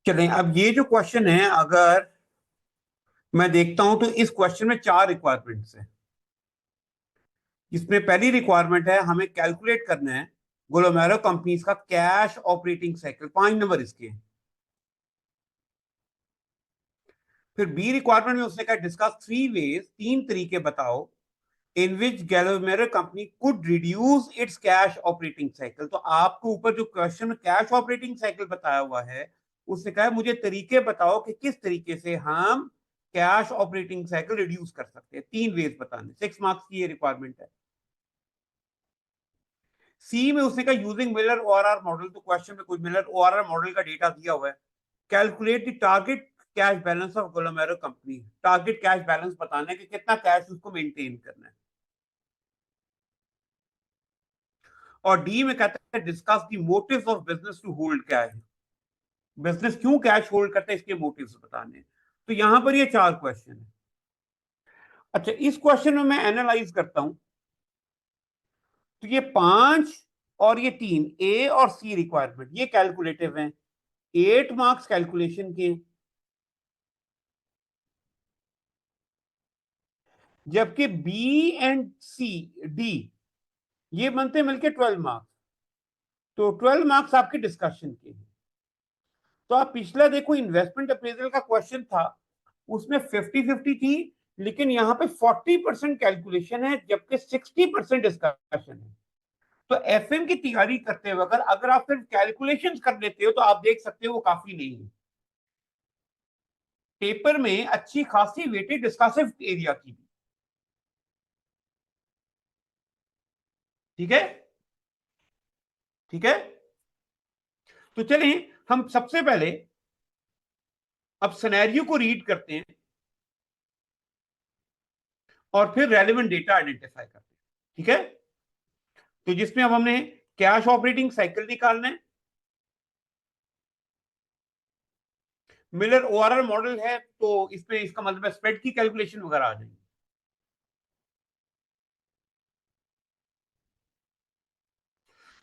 चलें, अब ये जो क्वेश्चन है, अगर मैं देखता हूं तो इस क्वेश्चन में 4 रिक्वायरमेंट्स हैं। इसमें पहली रिक्वायरमेंट है, हमें कैलकुलेट करना है ग्लोमेरो कंपनीज का कैश ऑपरेटिंग साइकिल, 5 नंबर इसके हैं। फिर बी रिक्वायरमेंट में उसने कहा डिस्कस 3 वेज, 3 तरीके बताओ in which Glomero company could reduce its cash operating cycle. तो आपको ऊपर जो क्वेश्चन में कैश ऑपरेटिंग साइकिल बताया हुआ है, उसने कहा मुझे तरीके बताओ कि किस तरीके से हम कैश ऑपरेटिंग साइकिल रिड्यूस कर सकते हैं। 3 वेज बताने, 6 मार्क्स की ये रिक्वायरमेंट है। सी में उसने कहा यूजिंग मिलर ओआरआर मॉडल, तो क्वेश्चन में कुछ मिलर ओआरआर मॉडल का डेटा दिया हुआ है। Calculate the target cash balance of Glomero company, target cash balance बताना है कि कितना कैश उसको मेंटेन करना है। और डी में कहता है discuss the motives of business to hold cash, business क्यों कैश होल्ड करता है इसके मोटिव्स बताने हैं। तो यहां पर ये 4 क्वेश्चन है। अच्छा, इस क्वेश्चन में मैं एनालाइज करता हूं तो ये 5 और ये 3 ए और सी रिक्वायरमेंट ये कैलकुलेटिव हैं, 8 मार्क्स कैलकुलेशन के, जबकि बी एंड सी डी ये बनते मिलके 12 मार्क्स। तो 12 मार्क्स आपके डिस्कशन के हैं। तो आप पिछला देखो, इन्वेस्टमेंट अप्रेजल का क्वेश्चन था, उसमें 50-50 थी, लेकिन यहाँ पे 40% कैलकुलेशन है जबकि 60% डिस्कशन है। तो एफएम की तैयारी करते वक्त अगर आप सिर्फ कैलकुलेशन कर लेते हो तो आप देख सकते हो वो काफी नहीं है। पेपर में अच्छी खासी वेटेज डिस्कसिव एरिया की भी। ठीक है, ठीक है। तो चलिए हम सबसे पहले अब सिनेरियो को रीड करते हैं और फिर रेलेवेंट डेटा आइडेंटिफाई करते हैं। ठीक है, तो जिसमें अब हमने कैश ऑपरेटिंग साइकिल निकालना है, मिलर ओआरआर मॉडल है, तो इसमें इसका मतलब स्प्रेड की कैलकुलेशन वगैरह आ जाएगी।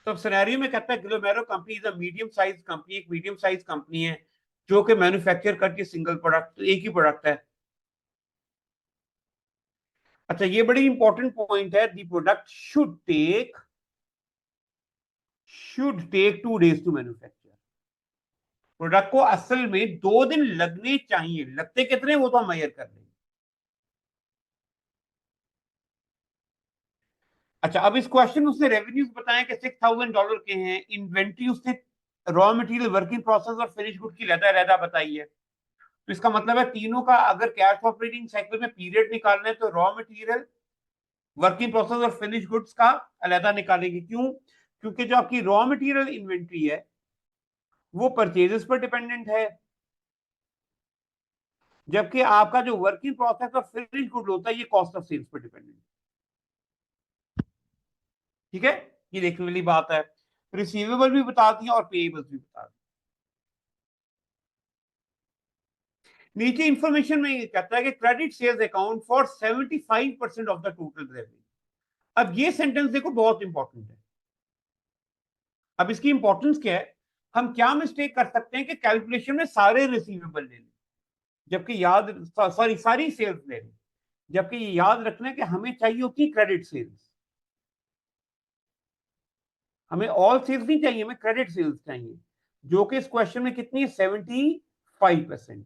तो अब सिनेरियो में कहता है Glomero company is a medium size company, एक मीडियम साइज कंपनी है जो कि मैन्युफैक्चर करती है सिंगल प्रोडक्ट, एक ही प्रोडक्ट है। अच्छा, ये बड़ी इंपॉर्टेंट पॉइंट है, the product should take 2 days to manufacture. Product को असल में 2 दिन लगने चाहिए, लगते कितने वो तो हम मेजर कर लेंगे। अच्छा, अब इस क्वेश्चन में उसने रेवेन्यूज बताए कि $6,000 के हैं, इन्वेंट्री उसने रॉ मटेरियल, वर्किंग प्रोसेस और फिनिश गुड की अलग-अलग बताई है। तो इसका मतलब है तीनों का अगर कैश ऑपरेटिंग साइकिल में पीरियड निकालना है तो रॉ मटेरियल, वर्किंग प्रोसेस और फिनिश गुड्स का अलग निकालेंगे। क्यों? क्योंकि जो आपकी रॉ मटेरियल इन्वेंट्री है वो परचेजेस पर डिपेंडेंट है, जबकि आपका जो वर्किंग प्रोसेस और फिनिश गुड होता है ये कॉस्ट ऑफ सेल्स पर डिपेंडेंट है। ठीक है, ये देखने वाली बात है। रिसीवेबल भी बता दिया और पेएबल्स भी बता दिया। नीचे इंफॉर्मेशन में ये कहता है कि credit sales account for 75% of the total revenue. अब ये सेंटेंस देखो बहुत इंपॉर्टेंट है। अब इसकी इंपॉर्टेंस क्या है, हम क्या मिस्टेक कर सकते हैं कि कैलकुलेशन में सारे रिसीवेबल ले लें, जबकि याद, सॉरी, सारी सेल्स ले लें, जबकि ये याद रखना है कि हमें चाहिए होती क्रेडिट सेल्स। हमें ऑल सेल्स नहीं चाहिए, हमें क्रेडिट सेल्स चाहिए, जो कि इस क्वेश्चन में कितनी है, 75%।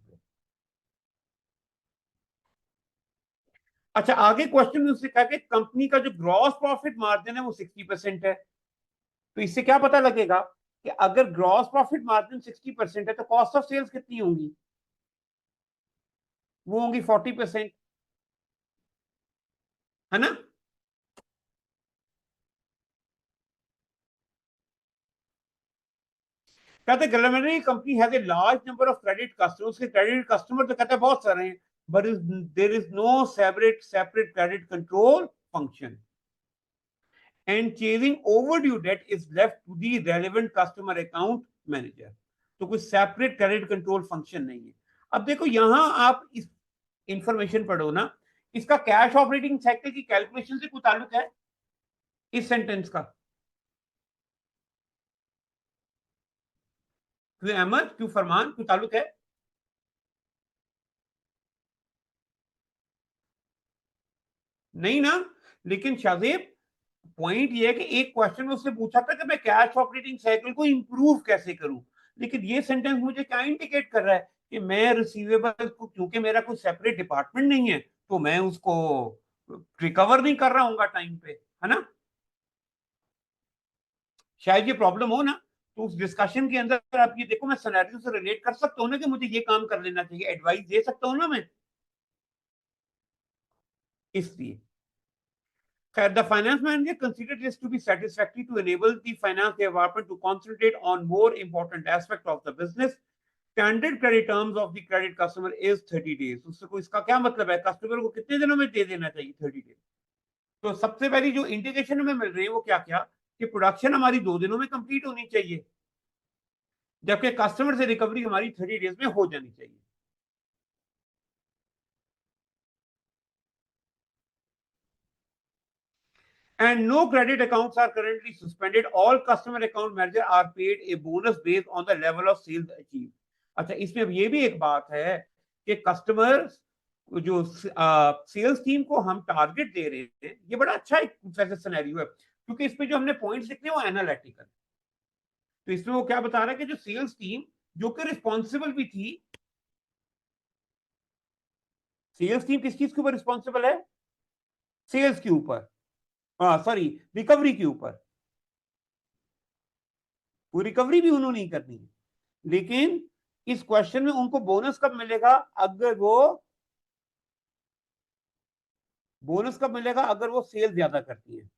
अच्छा, आगे क्वेश्चन में उसने कहा कि कंपनी का जो ग्रॉस प्रॉफिट मार्जिन है वो 60% है। तो इससे क्या पता लगेगा कि अगर ग्रॉस प्रॉफिट मार्जिन 60% है तो कॉस्ट ऑफ सेल्स कितनी होंगी, वो होंगी 40%, है ना। कहते Glomero company has a large number of credit customers, के क्रेडिट कस्टमर तो कहते हैं बहुत सारे हैं, but there is no separate credit control function and chasing overdue debt is left to the relevant customer account manager. तो कोई separate credit control function नहीं है। अब देखो यहां आप इस इंफॉर्मेशन पढ़ो ना, इसका कैश ऑपरेटिंग साइकिल की कैलकुलेशन से कोई ताल्लुक है इस सेंटेंस का? क्यों अहमद, क्यों फरमान, क्यों ताल्लुक है? नहीं ना। लेकिन शाहजेब, पॉइंट ये है कि एक क्वेश्चन में उसने पूछा था कि मैं कैश ऑपरेटिंग साइकिल को इंप्रूव कैसे करूं, लेकिन ये सेंटेंस मुझे क्या इंडिकेट कर रहा है कि मैं रिसीवेबल को, क्योंकि मेरा कोई सेपरेट डिपार्टमेंट नहीं है, तो मैं उसको रिकवर नहीं कर रहा हूँ टाइम पे, है ना? शायद ये प्रॉब्लम हो ना। तो उस डिस्कशन के अंदर आप ये देखो, मैं सिनेरियो से रिलेट कर सकता हूँ ना कि मुझे ये काम कर लेना चाहिए, एडवाइस दे सकता हूँ ना मैं, इसलिए। The finance manager considered this to be satisfactory to enable the finance department to concentrate on more important aspect of the business. Standard credit terms of the credit customer is 30 days. उसको इसका क्या मतलब है, customer को कितने दिनों में दे देना चाहिए? 30 डेज। तो सबसे पहली जो इंडिकेशन हमें मिल रही है वो क्या क्या, कि प्रोडक्शन हमारी 2 दिनों में कंप्लीट होनी चाहिए, जबकि कस्टमर से रिकवरी हमारी 30 डेज में हो जानी चाहिए। And no credit accounts are currently suspended. All customer account manager are paid a bonus based on the level of sales achieved. अच्छा, इसमें अब ये भी एक बात है कि कस्टमर्स जो सेल्स टीम को हम टारगेट दे रहे हैं, ये बड़ा अच्छा एक वैसे सिनेरियो है, क्योंकि इसमें जो हमने पॉइंट्स लिखे हैं वो एनालिटिकल। तो इसमें वो क्या बता रहा है कि जो सेल्स टीम जो कि रिस्पॉन्सिबल भी थी, सेल्स टीम किस चीज के ऊपर रिस्पॉन्सिबल है? सेल्स के ऊपर, सॉरी, रिकवरी के ऊपर। वो रिकवरी भी उन्होंने ही करनी है, लेकिन इस क्वेश्चन में उनको बोनस कब मिलेगा? अगर वो सेल ज्यादा करती है।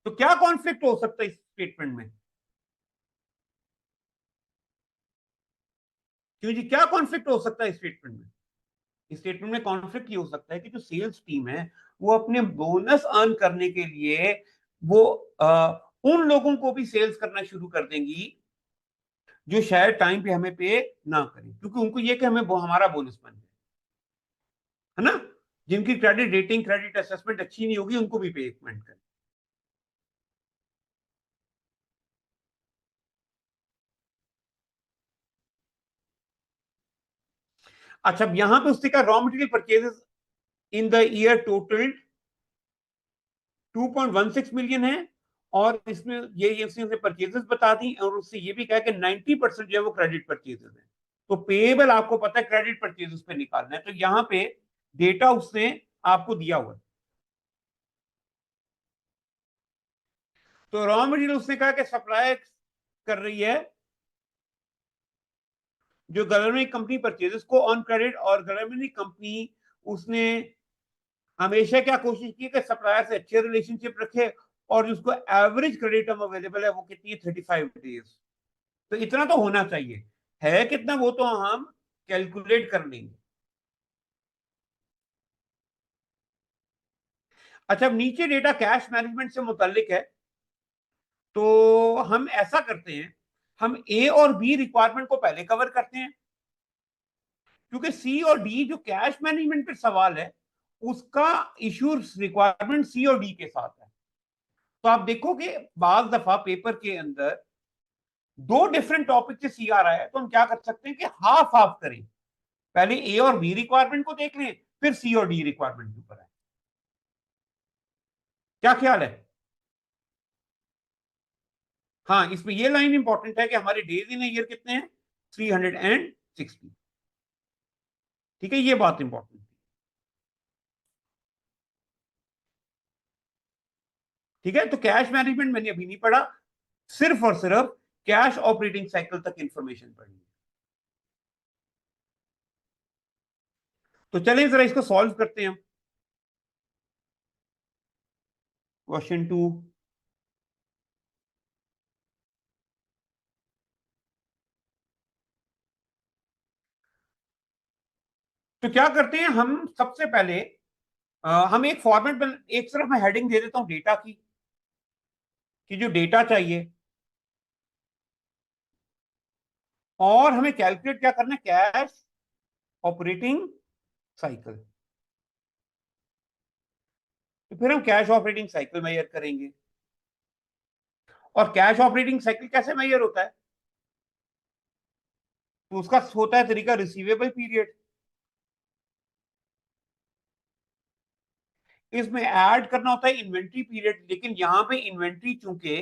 तो क्या कॉन्फ्लिक्ट हो सकता है इस स्टेटमेंट में? क्यों जी, क्या कॉन्फ्लिक्ट हो सकता है इस स्टेटमेंट में? इस स्टेटमेंट में कॉन्फ्लिक्ट ये हो सकता है कि जो सेल्स टीम है वो अपने बोनस अर्न करने के लिए वो उन लोगों को भी सेल्स करना शुरू कर देंगी जो शायद टाइम पे हमें पे ना करें, क्योंकि उनको ये कि हमें हमारा बोनस बन जाए, है ना? जिनकी क्रेडिट रेटिंग, क्रेडिट असेसमेंट अच्छी नहीं होगी, उनको भी पेमेंट करें। अच्छा, अब यहां पे उसने कहा raw material purchases in the year total 2.16 million है, और इसमें ये उसने परचेजेस बता दी, और उससे ये भी कहा कि 90% जो है वो क्रेडिट परचेजेस है। तो पेएबल आपको पता है क्रेडिट परचेजेस पे निकालना है, तो यहाँ पे डेटा उसने आपको दिया हुआ है। तो रॉ मटेरियल उसने कहा कि सप्लाई कर रही है जो गवर्नमेंट कंपनी परचेजेस को ऑन क्रेडिट, और गवर्नमेंट कंपनी उसने हमेशा क्या कोशिश की कि सप्लायर से अच्छे रिलेशनशिप रखे, और जिसको एवरेज क्रेडिट टर्म अवेलेबल है वो कितनी है? 35 डेज। तो इतना तो होना चाहिए, है कितना वो तो हम कैलकुलेट कर लेंगे। अच्छा, अब नीचे डेटा कैश मैनेजमेंट से मुतालिक है, तो हम ऐसा करते हैं, हम ए और बी रिक्वायरमेंट को पहले कवर करते हैं, क्योंकि सी और डी जो कैश मैनेजमेंट पे सवाल है उसका इशू रिक्वायरमेंट सी और डी के साथ है। तो आप देखो कि बाज दफा पेपर के अंदर दो डिफरेंट टॉपिक से सी आ रहा है, तो हम क्या कर सकते हैं कि हाफ हाफ करें, पहले ए और बी रिक्वायरमेंट को देख लें, फिर सी और डी रिक्वायरमेंट के ऊपर आए। क्या ख्याल है? हाँ, इसमें ये लाइन इंपॉर्टेंट है कि हमारे डेज इन ईयर कितने हैं? 360। ठीक है, ये बात इंपॉर्टेंट है। ठीक है, तो कैश मैनेजमेंट मैंने अभी नहीं पढ़ा, सिर्फ और सिर्फ कैश ऑपरेटिंग साइकिल तक इंफॉर्मेशन पढ़नी है। तो चलें जरा इसको सॉल्व करते हैं। क्वेश्चन 2। तो क्या करते हैं हम, सबसे पहले हम एक फॉर्मेट, एक तरफ मैं हेडिंग दे देता हूं डेटा की, कि जो डेटा चाहिए, और हमें कैलकुलेट क्या करना है? Cash operating cycle. तो तो फिर हम कैश ऑपरेटिंग साइकिल मेजर करेंगे। और कैश ऑपरेटिंग साइकिल कैसे मेजर होता है? तो उसका होता है तरीका रिसीवेबल पीरियड। इसमें ऐड करना होता है इन्वेंट्री पीरियड, लेकिन यहां पे इन्वेंट्री चूंकि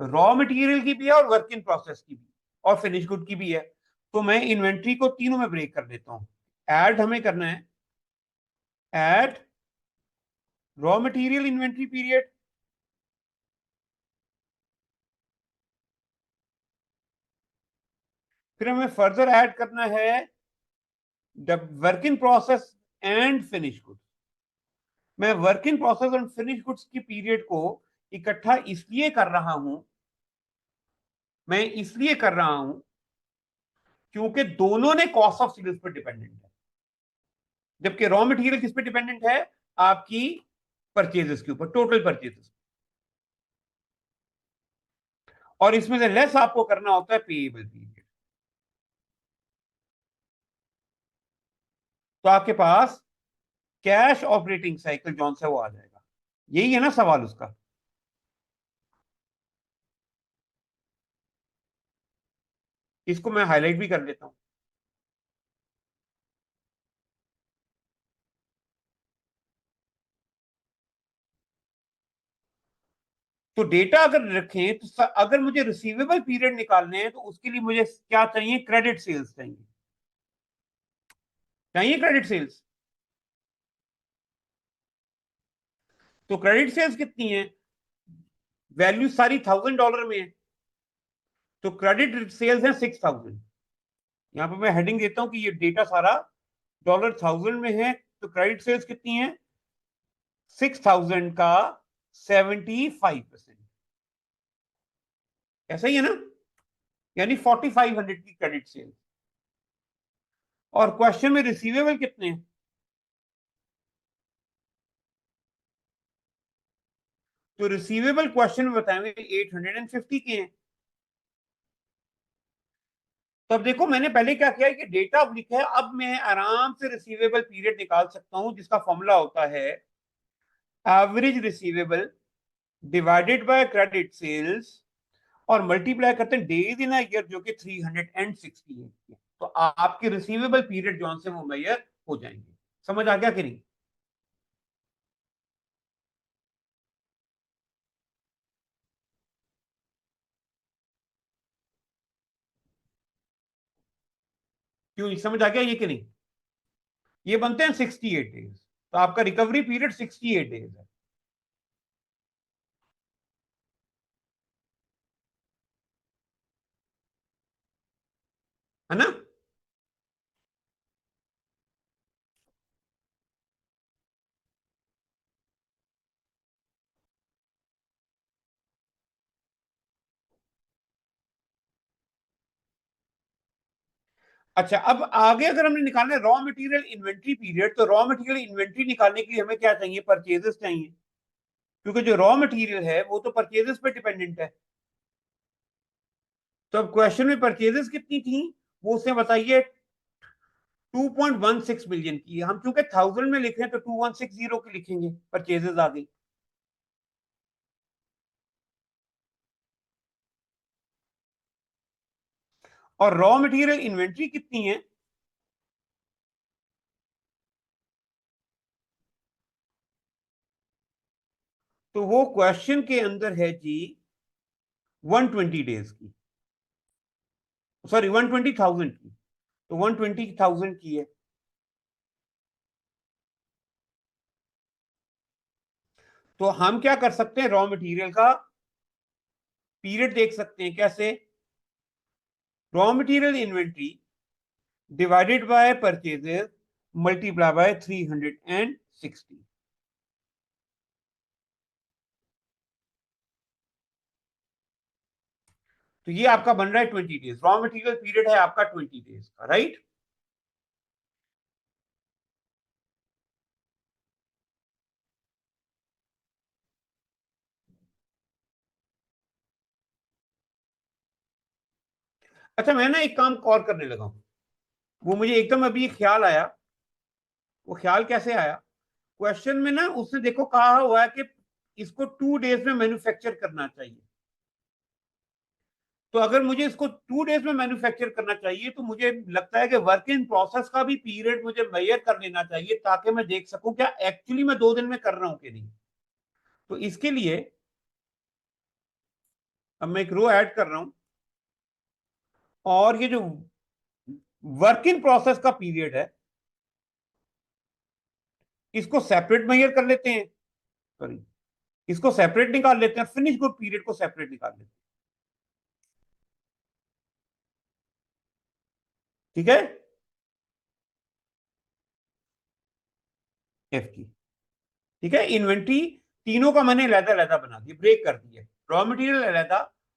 रॉ मटेरियल की भी है और वर्क इन प्रोसेस की भी और फिनिश गुड की भी है, तो मैं इन्वेंट्री को तीनों में ब्रेक कर देता हूं। ऐड हमें करना है, add raw material inventory period, फिर हमें फर्दर ऐड करना है work in process and finish good. मैं work in process and finish goods की पीरियड को इकट्ठा इसलिए कर रहा हूं, मैं इसलिए कर रहा हूं क्योंकि दोनों ने कॉस्ट ऑफ सेल्स पर डिपेंडेंट है, जबकि रॉ मटेरियल किस पे डिपेंडेंट है? आपकी परचेजेस के ऊपर, टोटल परचेजेस। और इसमें से लेस आपको करना होता है पेएबल पीरियड। तो आपके पास कैश ऑपरेटिंग साइकिल जौन सा वो आ जाएगा। यही है ना सवाल उसका? इसको मैं हाईलाइट भी कर देता हूं। तो डेटा अगर रखें तो अगर मुझे रिसीवेबल पीरियड निकालने हैं तो उसके लिए मुझे क्या चाहिए? क्रेडिट सेल्स चाहिए। चाहिए क्रेडिट सेल्स। तो क्रेडिट सेल्स कितनी है? वैल्यू सारी $1000 में है, तो क्रेडिट सेल्स है 6000। यहां पर मैं हेडिंग देता हूं कि ये डेटा सारा $1000 में है, तो क्रेडिट सेल्स कितनी है? 6000 का 75%। ऐसा ही है ना? यानी 4500 की क्रेडिट सेल। और क्वेश्चन में रिसीवेबल कितने हैं? तो रिसीवेबल क्वेश्चन में बताए हुए 850 के हैं। तो अब देखो, मैंने पहले क्या किया कि डेटा अब लिखा है, अब मैं आराम से रिसीवेबल पीरियड निकाल सकता हूं, जिसका फॉर्मूला होता है average receivable divided by credit sales और मल्टीप्लाई करते हैं डेज इन ईयर, जो कि 368 है। तो आपके रिसीवेबल पीरियड जो से वो मेजर हो जाएंगे। समझ आ गया कि नहीं? क्यों, समझ आ गया ये कि नहीं? ये बनते हैं 68 डेज, तो आपका रिकवरी पीरियड 68 डेज है। है ना? अच्छा, अब आगे अगर हमने निकालना है रॉ मटेरियल इन्वेंट्री पीरियड, तो रॉ मटेरियल इन्वेंट्री निकालने के लिए हमें क्या चाहिए? परचेजेस चाहिए, क्योंकि जो रॉ मटेरियल है वो तो परचेजेस पे डिपेंडेंट है। तो अब क्वेश्चन में परचेजेस कितनी थी वो उसने बताइए 2.16 मिलियन की। हम चूंकि 1000 में लिख रहे हैं तो 2160 की लिखेंगे, परचेजेस आ गई। और रॉ मटेरियल इन्वेंट्री कितनी है? तो वो क्वेश्चन के अंदर है जी 120 डेज की, सॉरी 120,000 की। तो 120,000 की है। तो हम क्या कर सकते हैं? रॉ मटेरियल का पीरियड देख सकते हैं। कैसे? Raw material inventory divided by purchases multiply by 360। तो ये आपका बन रहा है 20 डेज। रॉ मटेरियल पीरियड है आपका 20 डेज का, राइट? अच्छा, मैं ना एक काम और करने लगा हूं, वो मुझे एकदम अभी ख्याल आया। वो ख्याल कैसे आया? क्वेश्चन में ना उसने देखो कहा हुआ है कि इसको 2 डेज में मैन्युफैक्चर करना चाहिए। तो अगर मुझे इसको 2 डेज में मैन्युफैक्चर करना चाहिए तो मुझे लगता है कि वर्क इन प्रोसेस का भी पीरियड मुझे मेजर कर लेना चाहिए, ताकि मैं देख सकूं क्या एक्चुअली मैं 2 दिन में कर रहा हूं कि नहीं। तो इसके लिए अब मैं एक रो ऐड कर रहा हूं, और ये जो वर्क इन प्रोसेस का पीरियड है इसको सेपरेट मेजर कर लेते हैं, सॉरी, इसको सेपरेट निकाल लेते हैं, फिनिश गुड पीरियड को सेपरेट निकाल लेते हैं। ठीक है, एफ की। ठीक है, इन्वेंट्री तीनों का मैंने अलग अलग बना दिया, ब्रेक कर दिया। रॉ मटेरियल अलग,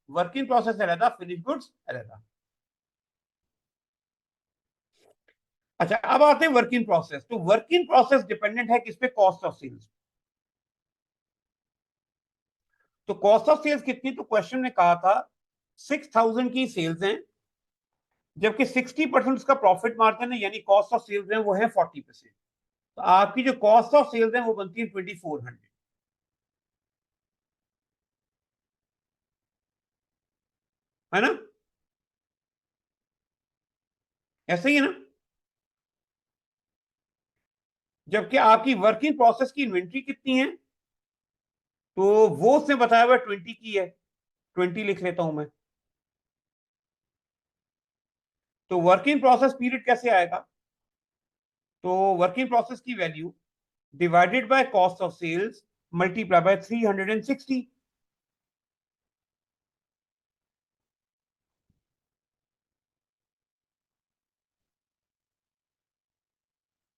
वर्क इन प्रोसेस अलग, फिनिश गुड्स अलग। अच्छा, अब आते हैं वर्क इन प्रोसेस। तो वर्क इन प्रोसेस डिपेंडेंट है किस पे? Cost of sales. तो कॉस्ट ऑफ सेल्स कितनी? तो क्वेश्चन ने कहा था 6,000 की सेल्स हैं, जबकि 60% उसका प्रॉफिट मार्जिन है, यानी कॉस्ट ऑफ सेल्स है वो है 40%। तो आपकी जो कॉस्ट ऑफ सेल्स है वो बनती है 2,400। है ना? ऐसे ही है ना? जबकि आपकी वर्किंग प्रोसेस की इन्वेंट्री कितनी है? तो वो उसने बताया हुआ 20 की है, 20 लिख लेता हूं मैं। तो वर्किंग प्रोसेस पीरियड कैसे आएगा? तो वर्किंग प्रोसेस की value divided by cost of sales multiply by 360।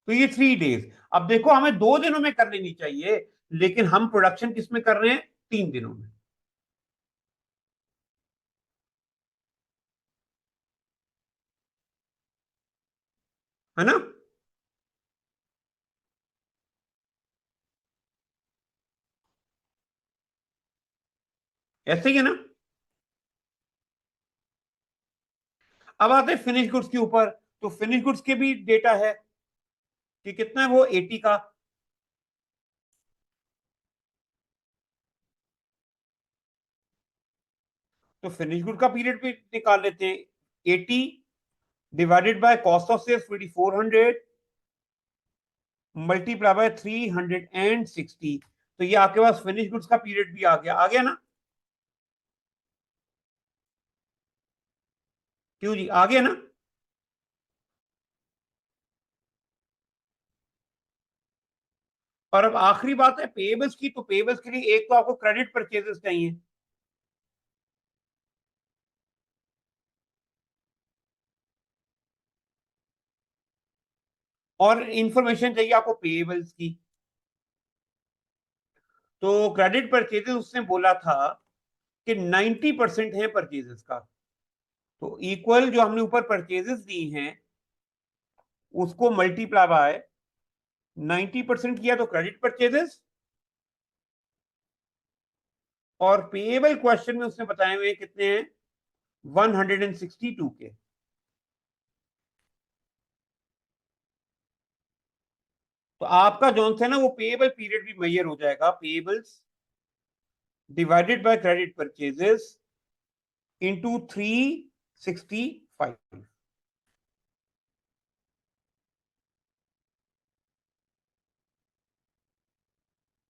तो ये 3 डेज। अब देखो हमें 2 दिनों में कर लेनी चाहिए, लेकिन हम प्रोडक्शन किस में कर रहे हैं? 3 दिनों में। है ना? ऐसे ही है ना? अब आते हैं फिनिश गुड्स के ऊपर। तो फिनिश गुड्स के भी डेटा है कि कितना है वो 80 का। तो फिनिश गुड का पीरियड भी निकाल लेते हैं। 80 divided by cost of sales 2,400 multiply by 360। तो ये आपके पास फिनिश गुड्स का पीरियड भी आ गया ना? क्यों जी, आ गया ना? और अब आखिरी बात है पेबल्स की। तो पेबल्स के लिए एक तो आपको क्रेडिट परचेजेस चाहिए, और इंफॉर्मेशन चाहिए आपको पेबल्स की। तो क्रेडिट परचेजेस उसने बोला था कि 90% है परचेजेस का। तो इक्वल जो हमने ऊपर परचेजेस दी हैं उसको मल्टीप्लाई बाय 90% किया तो क्रेडिट परचेजेस, और पेएबल क्वेश्चन में उसने बताए हुए कितने हैं? 162 के। तो आपका जोन से ना वो पेएबल पीरियड भी मेजर हो जाएगा। Payables divided by credit purchases into 365।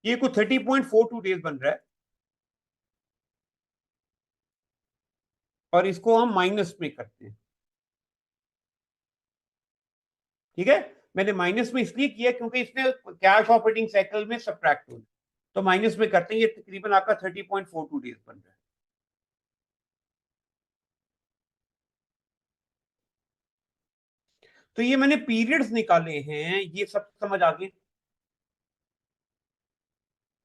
ये कुछ 30.42 डेज बन रहा है, और इसको हम माइनस में करते हैं। ठीक है, मैंने माइनस में इसलिए किया क्योंकि इसने कैश ऑपरेटिंग साइकिल में सब्ट्रैक्ट हो, तो माइनस में करते हैं। ये तकरीबन आपका 30.42 डेज बन रहा है। तो ये मैंने पीरियड्स निकाले हैं, ये सब समझ आ गए।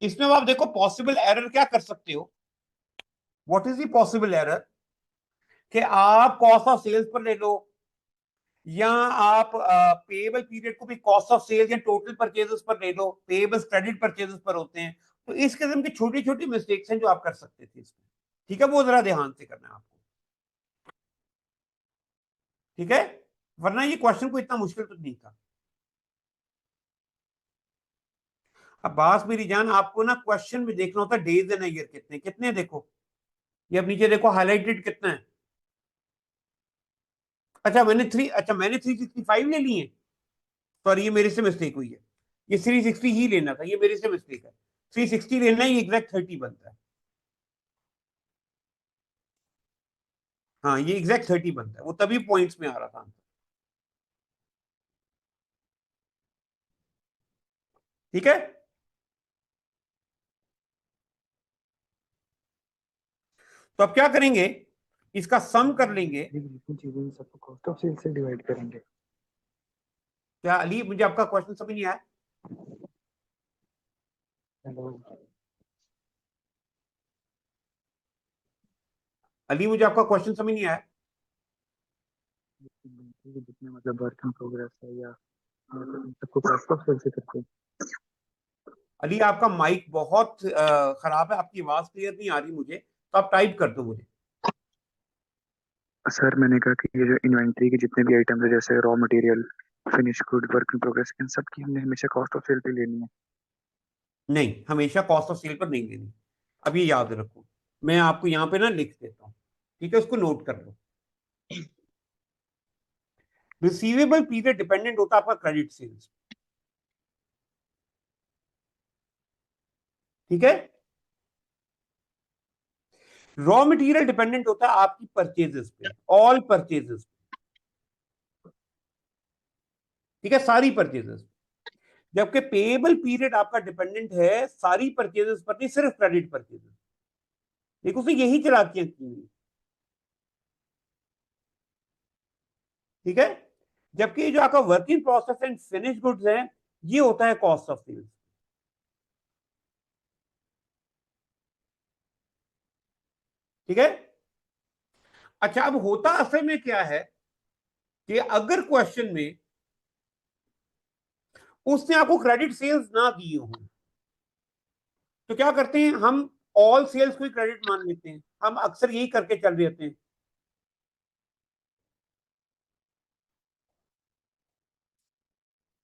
इसमें आप देखो पॉसिबल एरर क्या कर सकते हो। What is the possible error? कि आप कॉस्ट ऑफ सेल्स पर ले लो, या आप पेएबल पीरियड को भी कॉस्ट ऑफ सेल्स या टोटल परचेजेस पर ले लो। पेएबल्स क्रेडिट परचेजेस पर होते हैं। तो इस किस्म की छोटी छोटी मिस्टेक्स हैं जो आप कर सकते थे इसमें। ठीक है, वो जरा ध्यान से करना है आपको। ठीक है, वरना ये क्वेश्चन को इतना मुश्किल तो नहीं था। अब बास मेरी जान, आपको ना क्वेश्चन में देखना होता है डेज इन ईयर कितने कितने, देखो ये अब नीचे देखो हाईलाइटेड कितना है। अच्छा मैंने 365 ले लिए। सॉरी, ये मेरे से मिस्टेक हुई है, ये 360 ही लेना था, ये मेरे से मिस्टेक है। 360 लेना ही एग्जैक्ट 30 बनता है। हाँ, ये एग्जैक्ट 30 बनता है, वो तभी पॉइंट्स में आ रहा था। ठीक है, तो अब क्या करेंगे, इसका सम कर लेंगे। जितनी चीजें सबको कॉस्ट ऑफ सेल से डिवाइड करेंगे। क्या अली, मुझे आपका क्वेश्चन समझ नहीं आया। हेलो। अली, मुझे आपका क्वेश्चन समझ नहीं आया। जितने मतलब वर्क इन प्रोग्रेस है या इन सबको कॉस्ट ऑफ सेल से करके। अली, आपका माइक बहुत खराब है, आपकी आवाज क्लियर नहीं आ रही मुझे, तो आप टाइप कर दो मुझे। सर मैंने कहा कि ये जो इन्वेंट्री के जितने भी आइटम्स है जैसे raw material, finish good, work in progress, इन सब की हमने हमेशा कॉस्ट ऑफ सेल पे लेनी है। नहीं, हमेशा कॉस्ट ऑफ सेल पर नहीं लेनी। अब ये याद रखो, मैं आपको यहाँ पे ना लिख देता हूँ, ठीक है, उसको नोट कर लो। रिसीवेबल पीरियड डिपेंडेंट होता है आपका क्रेडिट सेल्स, ठीक है। रॉ मटेरियल डिपेंडेंट होता है आपकी परचेजेस पे, ऑल परचेजेस, ठीक है, सारी परचेजेस। जबकि पेएबल पीरियड आपका डिपेंडेंट है सारी परचेजेस पर नहीं, सिर्फ क्रेडिट परचेजेस। देखो, उसने यही चालाकियां की हुई, ठीक है। जबकि जो आपका working process and finish goods है, ये होता है कॉस्ट ऑफ सेल्स, ठीक है। अच्छा, अब होता असल में क्या है कि अगर क्वेश्चन में उसने आपको क्रेडिट सेल्स ना दिए हो, तो क्या करते हैं हम, ऑल सेल्स को ही क्रेडिट मान लेते हैं, हम अक्सर यही करके चल रहे होते हैं,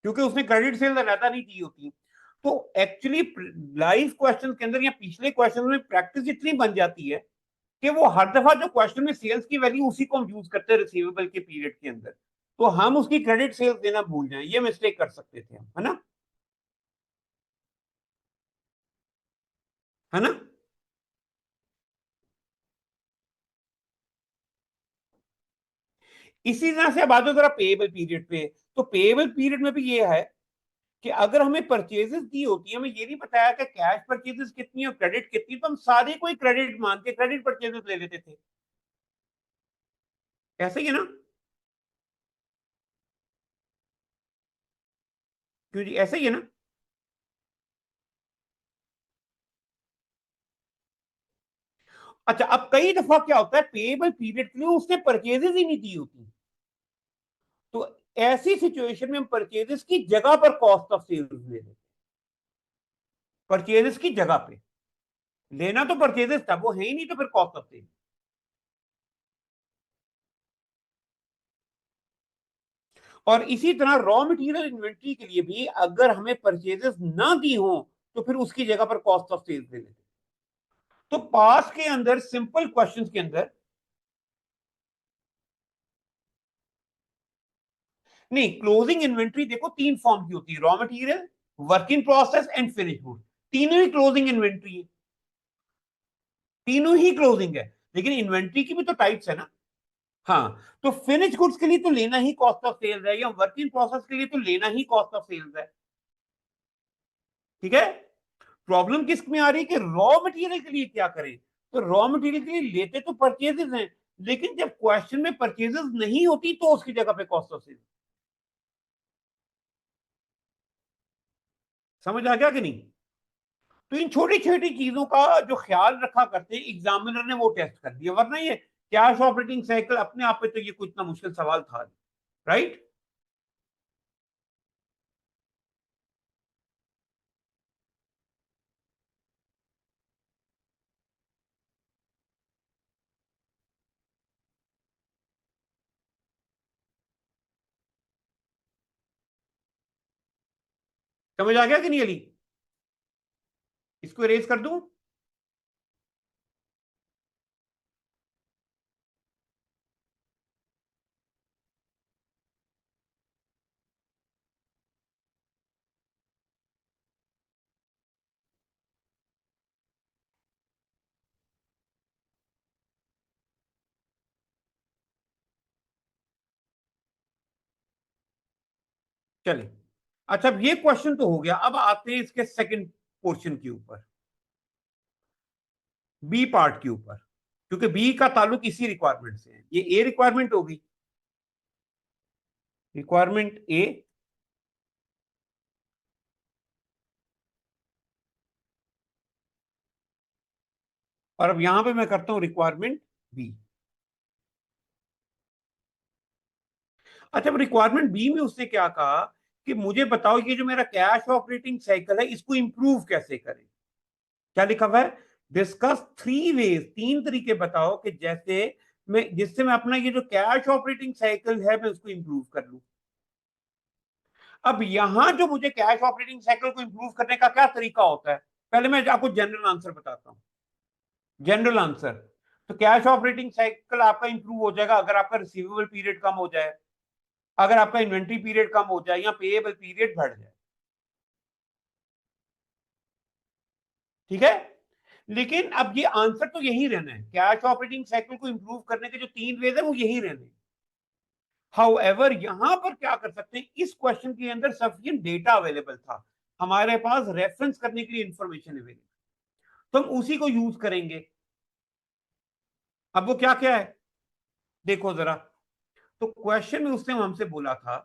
क्योंकि उसने क्रेडिट सेल्स अलहदा नहीं दी होती। तो एक्चुअली लाइव क्वेश्चन के अंदर या पिछले क्वेश्चन में प्रैक्टिस इतनी बन जाती है कि वो हर दफा जो क्वेश्चन में सेल्स की वैल्यू उसी को हम यूज करते हैं रिसीवेबल के पीरियड के अंदर, तो हम उसकी क्रेडिट सेल्स देना भूल जाएं, ये मिस्टेक कर सकते थे हम, है ना, है ना। इसी तरह से अब आ जाओ जरा पेएबल पीरियड पे। तो पेएबल पीरियड में भी ये है कि अगर हमें परचेजेस दी होती है, हमें ये नहीं बताया कि कैश परचेजेस कितनी और क्रेडिट कितनी, तो हम सारे को ही क्रेडिट मान के क्रेडिट परचेजेस ले लेते थे, ऐसे ही है ना। क्यों जी, ऐसे ही है ना। अच्छा, अब कई दफा क्या होता है, पेएबल पीरियड के लिए उसने परचेजेस ही नहीं दी होती, तो ऐसी सिचुएशन में हम परचेजेस की जगह पर कॉस्ट ऑफ सेल्स ले लेते, परचेजेस की जगह पे। लेना तो परचेजेस था, वो है ही नहीं, तो फिर कॉस्ट ऑफ सेल। और इसी तरह रॉ मटेरियल इन्वेंट्री के लिए भी अगर हमें परचेजेस ना दी हो, तो फिर उसकी जगह पर कॉस्ट ऑफ सेल्स ले लेते। तो पास के अंदर सिंपल क्वेश्चंस के अंदर, नहीं, क्लोजिंग इन्वेंट्री देखो तीन फॉर्म की होती है, raw material, work in process and finish good, तीनों ही क्लोजिंग इन्वेंट्री है, तीनों ही क्लोजिंग है। लेकिन इन्वेंट्री की भी तो टाइप्स है ना। हाँ, तो फिनिश गुड्स के लिए तो लेना ही कॉस्ट ऑफ सेल्स है, या वर्क इन प्रोसेस के लिए तो लेना ही कॉस्ट ऑफ सेल्स है, ठीक है। प्रॉब्लम किस में आ रही है कि रॉ मटेरियल के लिए क्या करें, तो रॉ मटेरियल के लिए लेते तो परचेजेस हैं, लेकिन जब क्वेश्चन में परचेजेस नहीं होती तो उसकी जगह पे कॉस्ट ऑफ सेल्स। समझ आ गया कि नहीं। तो इन छोटी छोटी चीजों का जो ख्याल रखा करते हैं, एग्जामिनर ने वो टेस्ट कर दिया, वरना ये कैश ऑपरेटिंग साइकिल अपने आप पे तो ये कोई इतना मुश्किल सवाल था, राइट। समझ आ गया कि नहीं अली। इसको इरेज कर दूं? चलिए, अच्छा, अब ये क्वेश्चन तो हो गया। अब आते हैं इसके सेकंड पोर्शन के ऊपर, बी पार्ट के ऊपर, क्योंकि बी का ताल्लुक इसी रिक्वायरमेंट से है। ये ए रिक्वायरमेंट होगी, रिक्वायरमेंट ए, और अब यहां पे मैं करता हूं रिक्वायरमेंट बी। अच्छा, अब रिक्वायरमेंट बी में उसने क्या कहा कि मुझे बताओ ये जो मेरा कैश ऑपरेटिंग साइकिल है इसको इंप्रूव कैसे करें। क्या लिखा हुआ है? डिस्कस 3 वेज, 3 तरीके बताओ कि जैसे मैं, जिससे मैं अपना ये जो कैश ऑपरेटिंग साइकिल है मैं उसको इंप्रूव कर लूं। अब यहां जो मुझे कैश ऑपरेटिंग साइकिल को इंप्रूव करने का क्या तरीका होता है, पहले मैं आपको जनरल आंसर बताता हूं। जनरल आंसर, तो कैश ऑपरेटिंग साइकिल आपका इंप्रूव हो जाएगा अगर आपका रिसीवेबल पीरियड कम हो जाए, अगर आपका इन्वेंट्री पीरियड कम हो जाए, या पेएबल पीरियड बढ़ जाए। ठीक है, लेकिन अब ये आंसर तो यही रहना है, कैश ऑपरेटिंग साइकिल को इंप्रूव करने के जो 3 वेज है वो यही रहने। हाउएवर यहां पर क्या कर सकते हैं, इस क्वेश्चन के अंदर सफिशिएंट डेटा अवेलेबल था, हमारे पास रेफरेंस करने के लिए इंफॉर्मेशन अवेलेबल, तो हम उसी को यूज करेंगे। अब वो क्या क्या है देखो जरा। तो क्वेश्चन में उसने हमसे बोला था,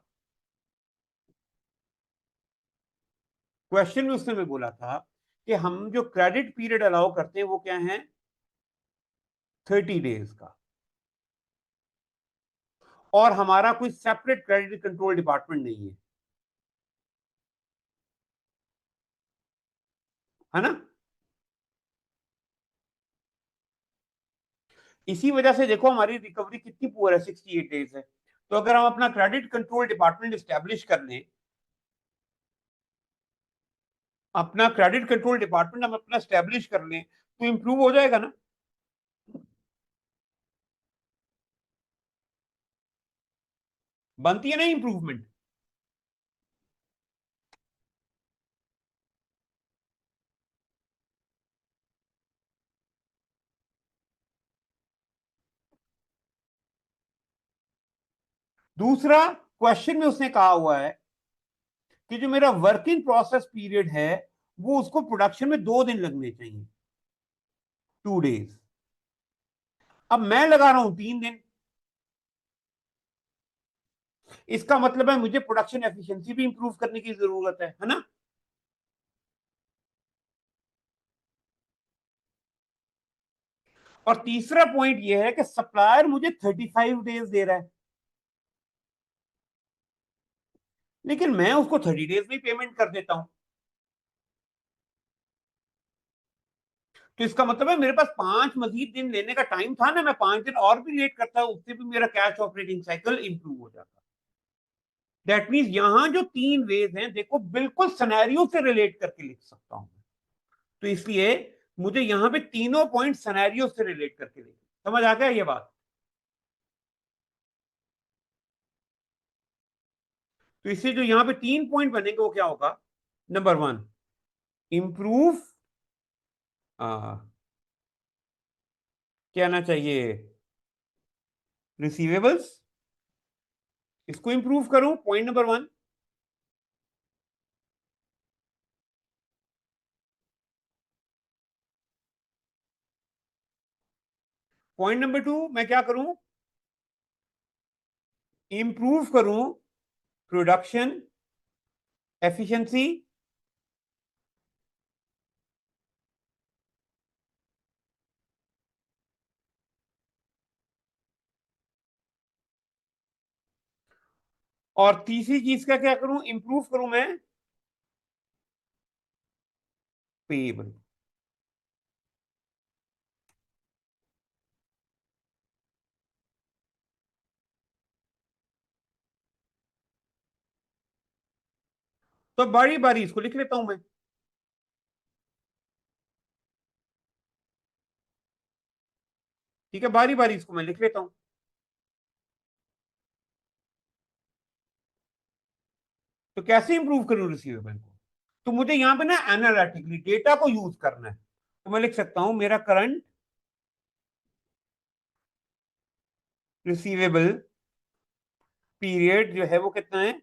क्वेश्चन में उसने में बोला था कि हम जो क्रेडिट पीरियड अलाउ करते हैं वो क्या है, 30 डेज का, और हमारा कोई सेपरेट क्रेडिट कंट्रोल डिपार्टमेंट नहीं है ना। इसी वजह से देखो हमारी रिकवरी कितनी पुअर है, 68 डेज है। तो अगर हम अपना क्रेडिट कंट्रोल डिपार्टमेंट स्टैब्लिश कर लें, अपना क्रेडिट कंट्रोल डिपार्टमेंट हम अपना स्टैब्लिश कर लें, तो इंप्रूव हो जाएगा ना। बनती है ना इंप्रूवमेंट। दूसरा, क्वेश्चन में उसने कहा हुआ है कि जो मेरा वर्किंग प्रोसेस पीरियड है वो उसको प्रोडक्शन में 2 दिन लगने चाहिए, 2 डेज। अब मैं लगा रहा हूं 3 दिन, इसका मतलब है मुझे प्रोडक्शन एफिशिएंसी भी इंप्रूव करने की जरूरत है ना। और तीसरा पॉइंट यह है कि सप्लायर मुझे 35 डेज दे रहा है, लेकिन मैं उसको 30 डेज में पेमेंट कर देता हूं। तो इसका मतलब है मेरे पास 5 मजीद दिन लेने का टाइम था ना, मैं 5 दिन और भी लेट करता, उससे भी मेरा कैश ऑपरेटिंग साइकिल इंप्रूव हो जाता। दैट मीन्स यहां जो 3 वेज हैं देखो, बिल्कुल सिनेरियो से रिलेट करके लिख सकता हूं। तो इसलिए मुझे यहां पे तीनों पॉइंट सिनेरियो से रिलेट करके लिख, समझ आ गया ये बात? तो इससे जो यहां पे 3 पॉइंट बनेंगे वो क्या होगा, नंबर 1, इंप्रूव, क्या आना चाहिए, रिसीवेबल्स, इसको इंप्रूव करूं, पॉइंट नंबर 1। पॉइंट नंबर 2, मैं क्या करूं, इंप्रूव करूं प्रोडक्शन एफिशिएंसी, और तीसरी चीज का क्या करूं, इंप्रूव करूं मैं पेएबल। तो बारी बारी इसको लिख लेता हूं मैं। ठीक है, बारी बारी इसको मैं लिख लेता हूं। तो कैसे इंप्रूव करूं रिसीवेबल को? तो मुझे यहां पे ना एनालिटिकली डेटा को यूज करना है। तो मैं लिख सकता हूं मेरा करंट रिसीवेबल पीरियड जो है वो कितना है,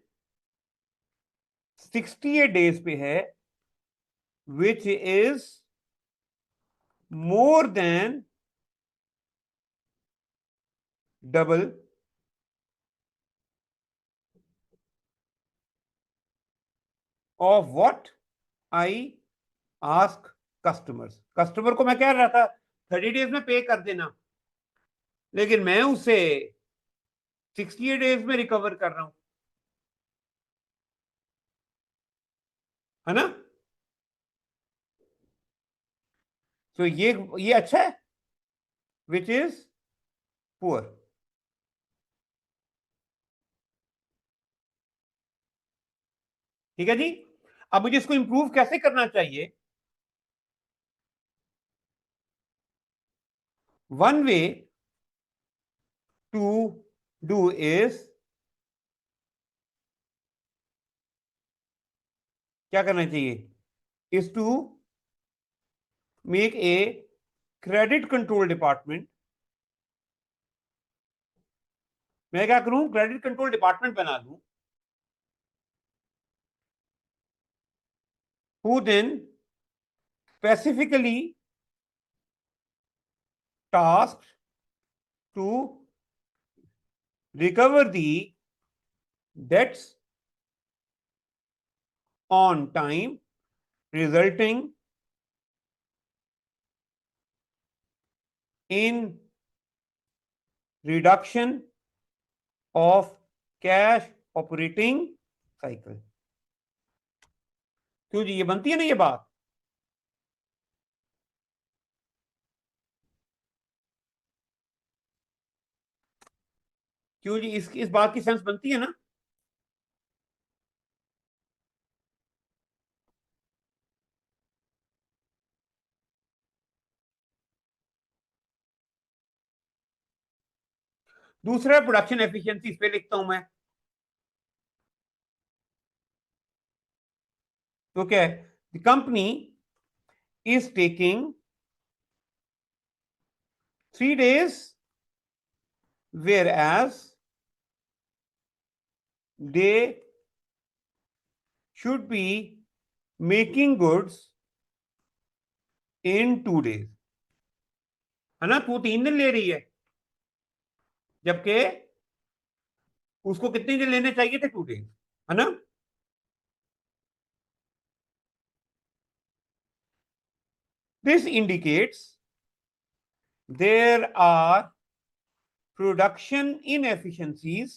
68 डेज पे है, which is more than double of what I ask customers. Customer को मैं कह रहा था 30 डेज में पे कर देना, लेकिन मैं उसे 68 डेज में रिकवर कर रहा हूं, है ना? तो ये अच्छा है, विच इज पुअर। ठीक है जी। अब मुझे इसको इंप्रूव कैसे करना चाहिए? One way to do is, क्या करना चाहिए, is to make a credit control department. मैं क्या करूं, क्रेडिट कंट्रोल डिपार्टमेंट बना दूं, who then specifically tasked to recover the debts on time, resulting in reduction of cash operating cycle। क्यों जी, ये बनती है ना ये बात? क्यों जी, इस बात की सेंस बनती है ना? दूसरा प्रोडक्शन एफिशिएंसी, इस पे लिखता हूं मैं। तो क्या है, the company is taking 3 days, whereas they should be making goods in 2 days। है ना? तो 3 दिन ले रही है, जबकि उसको कितने दिन लेने चाहिए थे, 2 डेज, है ना? This indicates there are production inefficiencies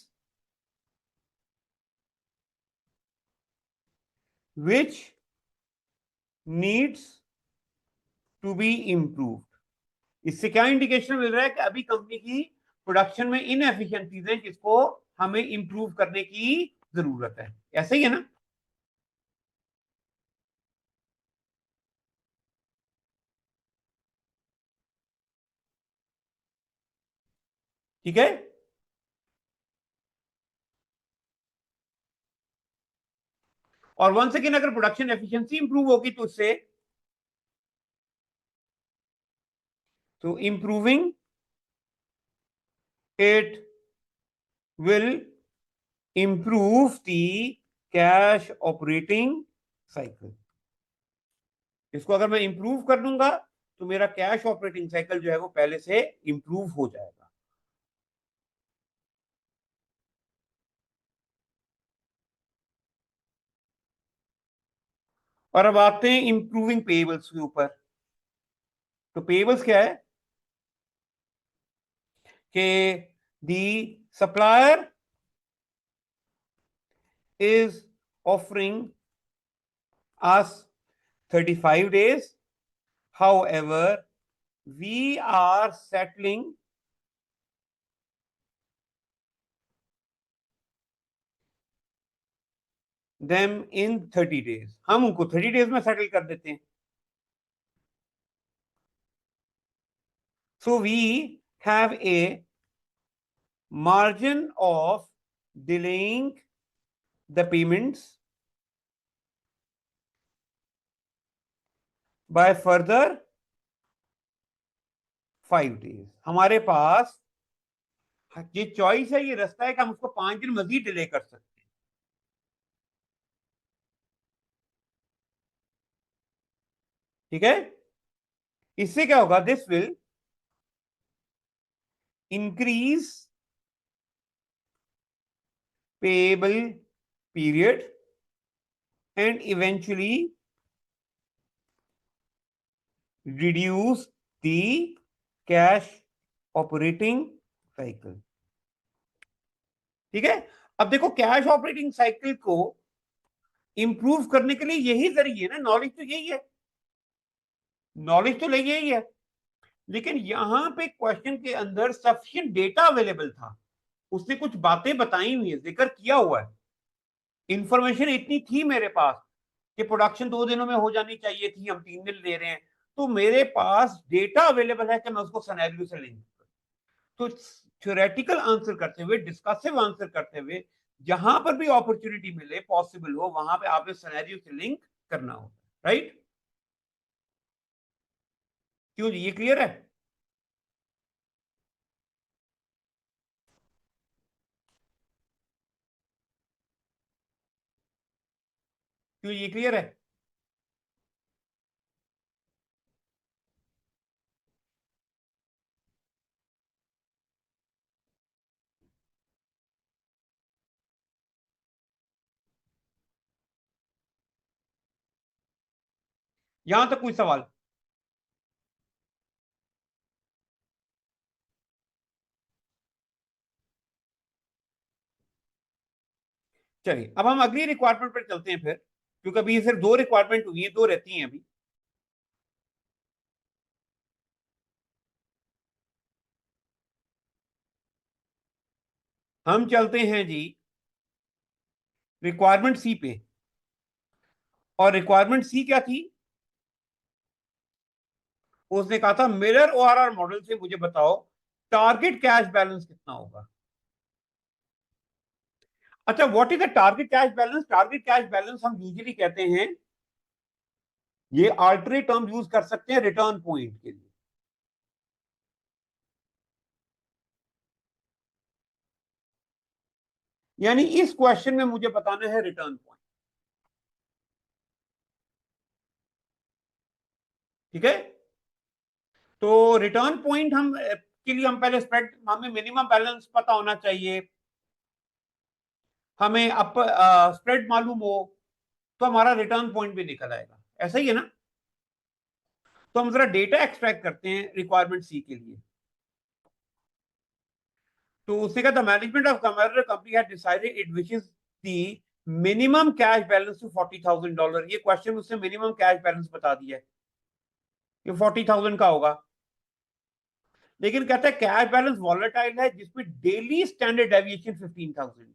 which needs to be improved। इससे क्या इंडिकेशन मिल रहा है कि अभी कंपनी की प्रोडक्शन में इनएफिशिएंसीज हैं, जिसको हमें इंप्रूव करने की जरूरत है। ऐसा ही है ना? ठीक है। और वंस अगेन, अगर प्रोडक्शन एफिशिएंसी इंप्रूव होगी तो उससे, तो improving it will improve the cash operating cycle। इसको अगर मैं इंप्रूव कर दूंगा तो मेरा कैश ऑपरेटिंग साइकिल जो है वो पहले से इंप्रूव हो जाएगा। और अब आते हैं इंप्रूविंग पेबल्स के ऊपर। तो पेबल्स क्या है कि the supplier is offering us 35 days, however we are settling them in 30 days। हम उनको 30 डेज में सेटल कर देते हैं। So we have a margin of delaying the payments by further 5 days. हमारे पास ये चॉइस है, ये रास्ता है कि हम उसको 5 दिन मजीद डिले कर सकते हैं. ठीक है, इससे क्या होगा, this will increase payable period and eventually reduce the cash operating cycle. ठीक है, अब देखो कैश ऑपरेटिंग साइकिल को इंप्रूव करने के लिए यही जरिए ना, नॉलेज तो यही है, नॉलेज तो यही है. लेकिन यहां पे क्वेश्चन के अंदर सफिशिएंट डेटा अवेलेबल था, उसने कुछ बातें बताई हुई है, जिक्र किया हुआ है, इंफॉर्मेशन इतनी थी मेरे पास कि प्रोडक्शन 2 दिनों में हो जानी चाहिए थी, हम 3 दिन ले रहे हैं, तो मेरे पास डेटा अवेलेबल है कि मैं उसको सिनेरियो से लिंक करूं. तो थ्योरेटिकल आंसर करते हुए, डिस्कसिव आंसर करते हुए, जहां पर भी अपॉर्चुनिटी मिले, पॉसिबल हो, वहां पे आपने सिनेरियो से लिंक करना होगा. राइट, क्यों जी, ये क्लियर है? क्यों, ये क्लियर है? यहां तक कोई सवाल? चलिए, अब हम अगली रिक्वायरमेंट पर चलते हैं फिर, क्योंकि अभी सिर्फ 2 रिक्वायरमेंट हुई है, 2 रहती हैं अभी. हम चलते हैं जी रिक्वायरमेंट सी पे. और रिक्वायरमेंट सी क्या थी? उसने कहा था मिरर ओआरआर मॉडल से मुझे बताओ टारगेट कैश बैलेंस कितना होगा. अच्छा, what is the target cash balance? Target cash balance हम यूजुअली कहते हैं, ये अल्टरनेट टर्म यूज कर सकते हैं रिटर्न पॉइंट के लिए. यानी इस क्वेश्चन में मुझे बताना है रिटर्न पॉइंट. ठीक है, तो रिटर्न पॉइंट हम के लिए हम पहले स्प्रेड, हमें मिनिमम बैलेंस पता होना चाहिए, हमें अप स्प्रेड मालूम हो, तो हमारा रिटर्न पॉइंट भी निकल आएगा. ऐसा ही है ना? तो हम जरा डेटा एक्सट्रैक्ट करते हैं रिक्वायरमेंट सी के लिए. तो उसने कहा the management of commercial company had decided it wishes the minimum cash balance to $40,000. ये क्वेश्चन उसने मिनिमम कैश बैलेंस बता दिया है, ये 40,000 का होगा. लेकिन कहता है कैश बैलेंस वॉलेटाइल है, जिसमें daily standard deviation 15,000.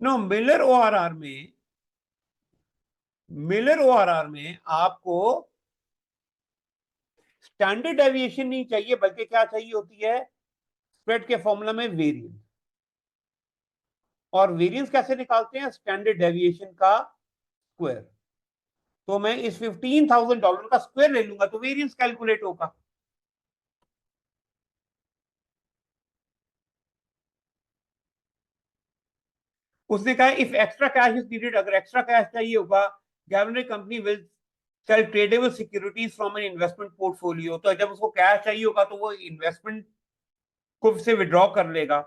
No, Miller ORR में आपको स्टैंडर्ड डेविएशन नहीं चाहिए, बल्कि क्या चाहिए होती है, स्प्रेड के फॉर्मूला में वेरिएंस. और वेरिएंस कैसे निकालते हैं? स्टैंडर्ड डेविएशन का स्क्वायर. तो मैं इस $15,000 का स्क्वायर ले लूंगा तो वेरिएंस कैलकुलेट होगा. उसने कहा if extra cash is needed, अगर एक्स्ट्रा कैश चाहिए होगा, government company will sell tradeable securities from an investment portfolio. तो जब उसको कैश चाहिए होगा तो वो इन्वेस्टमेंट को से विड्रॉ कर लेगा.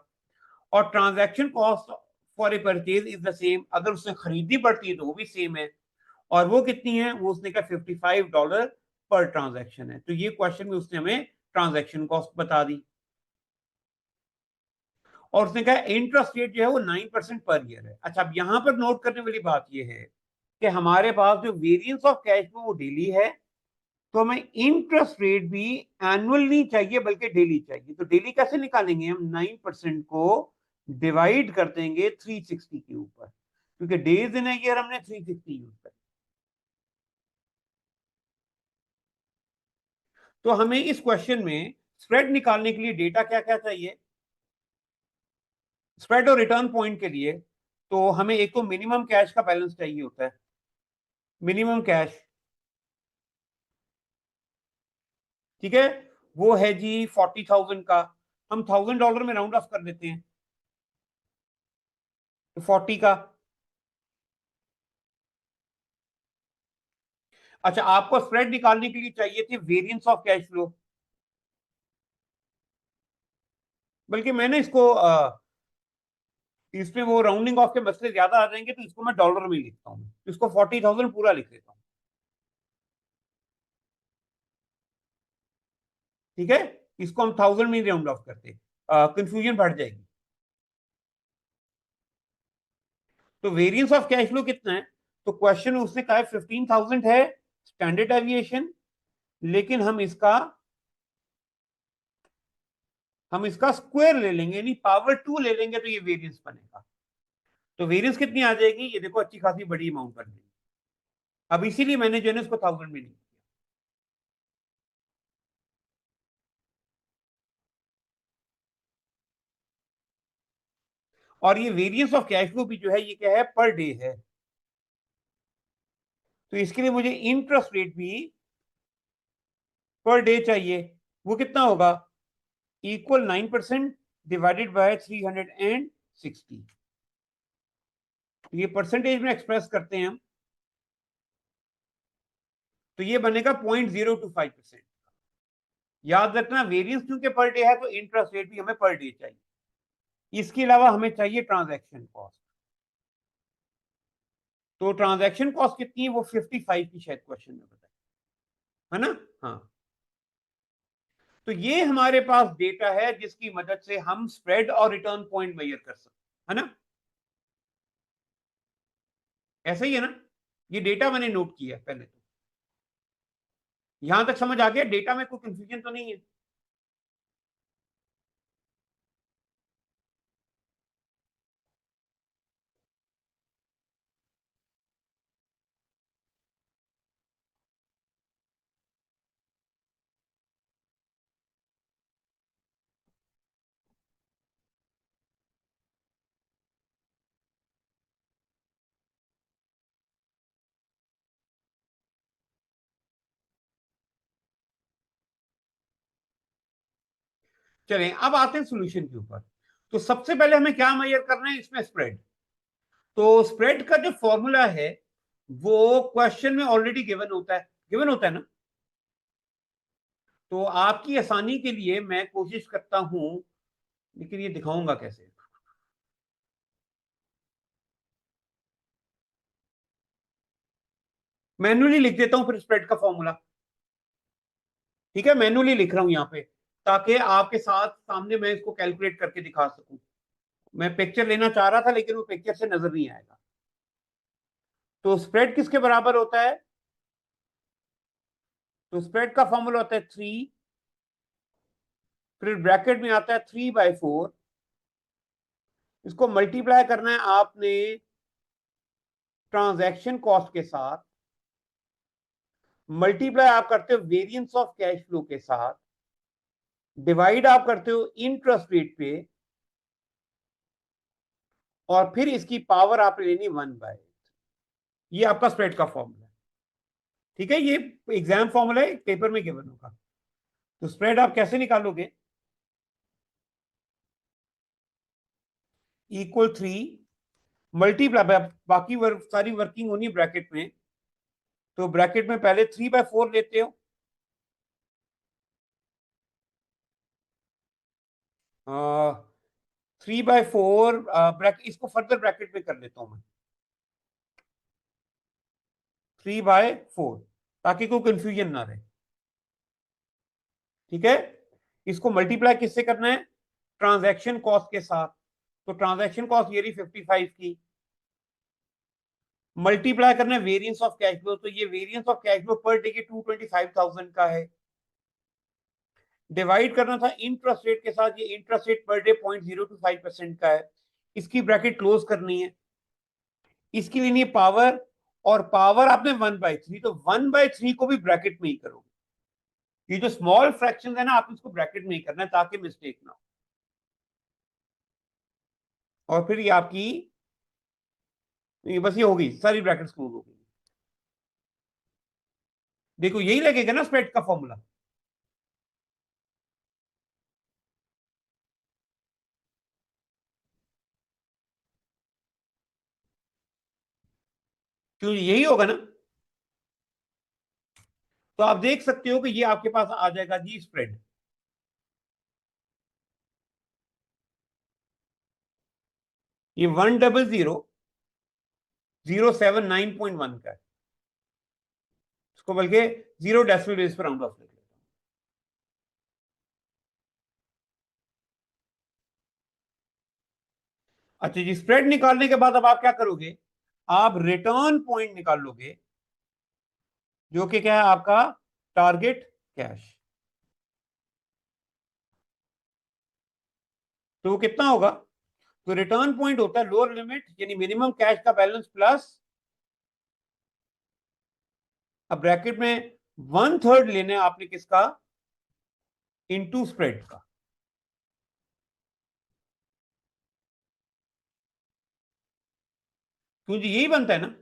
और transaction cost for a purchase is the same, अगर उसने खरीदी पड़ती है तो वो भी सेम है. और वो कितनी है? वो उसने कहा $55 पर ट्रांजैक्शन है. तो ये क्वेश्चन में उसने हमें ट्रांजैक्शन कॉस्ट बता दी. और उसने कहा इंटरेस्ट रेट जो है वो 9% पर ईयर है. अच्छा, अब यहां पर नोट करने वाली बात ये है कि हमारे पास जो वेरिएंस ऑफ कैश में वो डेली है, तो हमें इंटरेस्ट रेट भी एनुअल नहीं चाहिए बल्कि डेली चाहिए. तो डेली कैसे निकालेंगे? हम 9% को डिवाइड कर देंगे 360 के ऊपर, क्योंकि डेज इन ईयर हमने 360 यूज कर. तो हमें इस क्वेश्चन में स्प्रेड निकालने के लिए डेटा क्या क्या चाहिए, स्प्रेड और रिटर्न पॉइंट के लिए तो हमें एक तो मिनिमम कैश का बैलेंस चाहिए होता है, मिनिमम कैश, ठीक है, वो है जी 40,000 का, हम $1,000 में राउंड ऑफ कर देते हैं, तो 40 का। अच्छा, आपको स्प्रेड निकालने के लिए चाहिए थी वेरिएंस ऑफ कैश फ्लो, बल्कि मैंने इसमें वो राउंडिंग ऑफ के मसले ज्यादा आ जाएंगे तो इसको मैं डॉलर में लिखता हूँ, इसको 40,000 पूरा लिख देता हूँ, ठीक है, इसको हम 1,000 में राउंड ऑफ करते, कंफ्यूजन बढ़ जाएगी। तो वेरिएंस ऑफ कैश फ्लो कितना है, तो क्वेश्चन उसने कहा है 15,000 है स्टैंडर्ड एविएशन, लेकिन हम इसका स्क्वायर ले लेंगे, यानी पावर 2 ले लेंगे तो ये वेरिएंस बनेगा। तो वेरिएंस कितनी आ जाएगी, ये देखो अच्छी खासी बड़ी अमाउंट बन गई। अब इसीलिए मैंने जो है इसको 1,000 में नहीं किया। और ये वेरिएंस ऑफ कैश फ्लो भी जो है ये क्या है, पर डे है, तो इसके लिए मुझे इंटरेस्ट रेट भी पर डे चाहिए। वो कितना होगा, इक्वल 9% डिवाइडेड बाय 360, ये परसेंटेज में एक्सप्रेस करते हैं हम, तो ये बनेगा 0.025%। याद रखना वेरिएंस क्योंकि पर डे है तो इंटरेस्ट रेट भी हमें पर डे चाहिए। इसके अलावा हमें चाहिए ट्रांजैक्शन कॉस्ट, तो ट्रांजैक्शन कॉस्ट कितनी है, वो 55 की शायद क्वेश्चन में बताया है ना। हाँ, तो ये हमारे पास डेटा है जिसकी मदद से हम स्प्रेड और रिटर्न पॉइंट मेजर कर सकते है ना, ऐसा ही है ना। ये डेटा मैंने नोट किया पहले, तो यहां तक समझ आ गया, डेटा में कोई कंफ्यूजन तो नहीं है। चलें अब आते हैं सॉल्यूशन के ऊपर। तो सबसे पहले हमें क्या मेजर करना है इसमें, स्प्रेड। तो स्प्रेड का जो फॉर्मूला है वो क्वेश्चन में ऑलरेडी गिवन होता है, गिवन होता है ना। तो आपकी आसानी के लिए मैं कोशिश करता हूं, लेकिन ये दिखाऊंगा कैसे, मैन्युअली लिख देता हूं फिर स्प्रेड का फॉर्मूला, ठीक है, मैन्युअली लिख रहा हूं यहां पे, ताकि आपके साथ सामने मैं इसको कैलकुलेट करके दिखा सकूं। मैं पिक्चर लेना चाह रहा था लेकिन वो पिक्चर से नजर नहीं आएगा। तो स्प्रेड किसके बराबर होता है, तो स्प्रेड का फॉर्मूला होता है 3, फिर ब्रैकेट में आता है 3/4, इसको मल्टीप्लाई करना है आपने ट्रांजैक्शन कॉस्ट के साथ, मल्टीप्लाई आप करते हो वेरिएंस ऑफ कैश फ्लो के साथ, डिवाइड आप करते हो इंटरेस्ट रेट पे, और फिर इसकी पावर आपने लेनी 1/, ये आपका स्प्रेड का फॉर्मूला है, ठीक है। ये एग्जाम फॉर्मूला है, पेपर में गिवन होगा। तो स्प्रेड आप कैसे निकालोगे, इक्वल 3 मल्टीप्लाई, बाकी सारी वर्किंग होनी ब्रैकेट में, तो ब्रैकेट में पहले 3/4 लेते हो, 3/4 ब्रैकेट, इसको फर्दर ब्रैकेट में कर लेता हूं मैं 3/4, ताकि कोई कंफ्यूजन ना रहे, ठीक है। इसको मल्टीप्लाई किससे करना है, ट्रांजैक्शन कॉस्ट के साथ, तो ट्रांजैक्शन कॉस्ट ये रही 55 की, मल्टीप्लाई करना है वेरिएंस ऑफ कैश फ्लो, तो ये variance of cash flow per day के 225,000 का है, डिवाइड करना था इंटरेस्ट रेट के साथ, ये इंटरेस्ट रेट पर डे 0.025% का है, इसकी ब्रैकेट क्लोज करनी है, इसकी लेनी है पावर, और पावर आपने 1/3, तो 1/3 को भी ब्रैकेट में ही करोगे, ये जो स्मॉल फ्रैक्शन है ना, आप इसको ब्रैकेट में ही करना है ताकि मिस्टेक ना हो। और फिर ये आपकी, ये बस ये होगी, सारी ब्रैकेट्स क्लोज हो गई। देखो यही लगेगा ना स्प्रेड का फॉर्मूला। क्यों, यही होगा ना। तो आप देख सकते हो कि ये आपके पास आ जाएगा जी स्प्रेड। ये 100,079.1 का है। इसको बल्कि 0 डेसिमल बेस पर राउंड ऑफ लिख लेता हूं। अच्छा जी, स्प्रेड निकालने के बाद अब आप क्या करोगे, आप रिटर्न पॉइंट निकाल लोगे, जो कि क्या है आपका टारगेट कैश। तो वो कितना होगा, तो रिटर्न पॉइंट होता है लोअर लिमिट यानी मिनिमम कैश का बैलेंस प्लस, अब ब्रैकेट में 1/3 लेने आपने किसका, इनटू स्प्रेड का। क्यों जी, यही बनता है ना।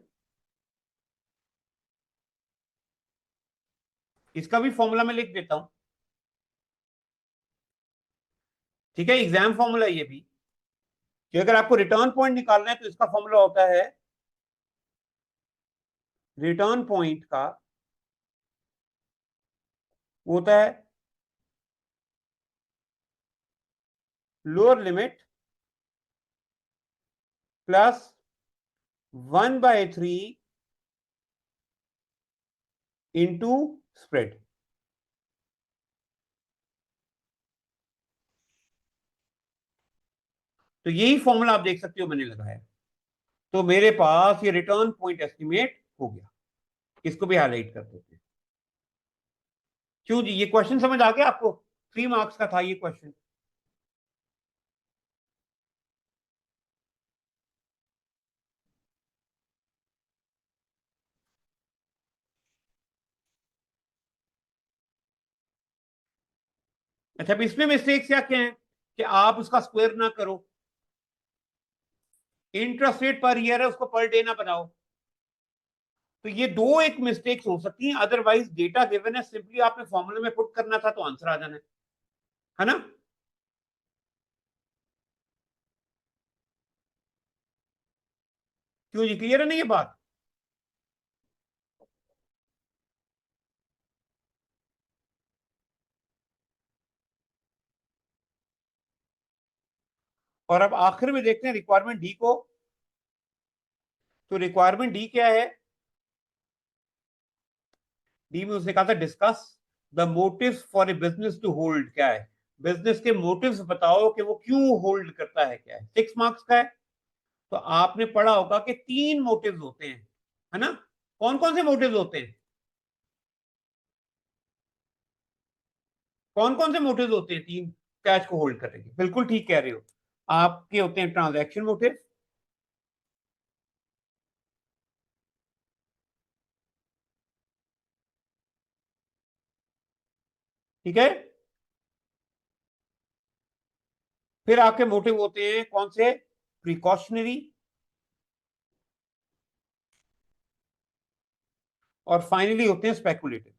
इसका भी फॉर्मूला मैं लिख देता हूं, ठीक है, एग्जाम फॉर्मूला ये भी, कि अगर आपको रिटर्न पॉइंट निकालना है तो इसका फॉर्मूला होता है रिटर्न पॉइंट का होता है lower limit plus 1/3 into spread. तो यही फॉर्मूला आप देख सकते हो मैंने लगाया। तो मेरे पास ये रिटर्न पॉइंट एस्टिमेट हो गया। इसको भी हाईलाइट कर देते हैं। क्यों जी, ये क्वेश्चन समझ आ गया आपको, 3 मार्क्स का था ये क्वेश्चन। अच्छा, अब इसमें मिस्टेक्स क्या क्या है कि आप उसका स्क्वायर ना करो, इंटरेस्ट रेट पर ईयर है उसको पर डे ना बनाओ। तो ये दो एक मिस्टेक्स हो सकती हैं, अदरवाइज डेटा गिवन है, सिंपली आपने फॉर्मूले में पुट करना था तो आंसर आ जाना है ना। क्यों जी, क्लियर है ना ये बात। और अब आखिर में देखते हैं रिक्वायरमेंट डी को। तो रिक्वायरमेंट डी क्या है, डी में उसने कहा था discuss the motives for a business to hold, क्या है बिजनेस के मोटिव्स बताओ कि वो क्यों होल्ड करता है, क्या है, 6 मार्क्स का है। तो आपने पढ़ा होगा कि 3 मोटिव्स होते हैं, है ना। कौन कौन से मोटिव्स होते हैं, कौन कौन से मोटिव्स होते हैं 3 कैश को होल्ड करने के, बिल्कुल ठीक कह रहे हो। आपके होते हैं ट्रांजैक्शन मोटिव, ठीक है। फिर आपके मोटिव होते हैं कौन से, प्रिकॉशनरी, और फाइनली होते हैं स्पेकुलेटिव।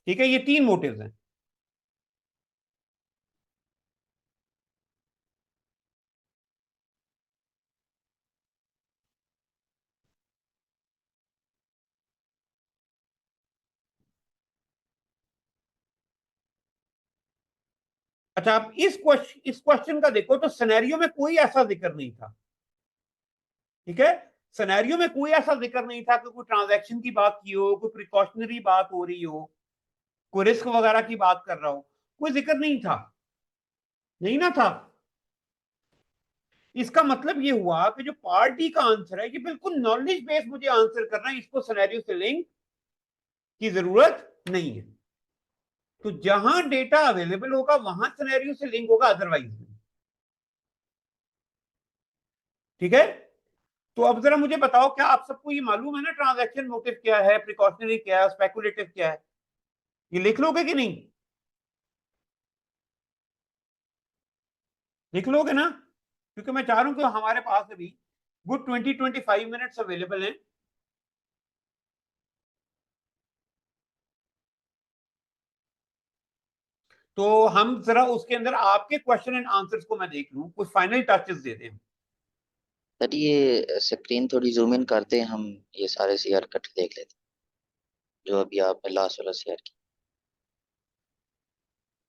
ठीक है, ये 3 मोटिव्स हैं। अच्छा, आप इस क्वेश्चन का देखो तो सिनेरियो में कोई ऐसा जिक्र नहीं था, ठीक है। सिनेरियो में कोई ऐसा जिक्र नहीं था कि कोई ट्रांजैक्शन की बात की हो, कोई प्रिकॉशनरी बात हो रही हो, कोई रिस्क वगैरह की बात कर रहा हो, कोई जिक्र नहीं था, नहीं ना था। इसका मतलब ये हुआ कि जो पार्टी का आंसर है ये बिल्कुल नॉलेज बेस मुझे आंसर करना है, इसको सिनेरियो से लिंक की जरूरत नहीं है। तो जहां डेटा अवेलेबल होगा वहां सिनेरियो से लिंक होगा, अदरवाइज नहीं, ठीक है। तो अब जरा मुझे बताओ, क्या आप सबको ये मालूम है ना ट्रांजैक्शन मोटिव क्या है, प्रिकॉशनरी क्या है, स्पेकुलेटिव क्या है? ये लिख लोगे कि नहीं? लिख लोगे ना? क्योंकि मैं चाह रहा हूं कि हमारे पास अभी गुड 20-25 मिनट्स अवेलेबल हैं। तो हम जरा उसके अंदर आपके क्वेश्चन एंड आंसर्स को मैं देख लूं, कुछ फाइनल टचेस दे दें। सर ये स्क्रीन थोड़ी जूम इन करते हैं, हम ये सारे सीआर इकट्ठे देख लेते हैं जो अभी आपने लास्ट वाला सीआर की।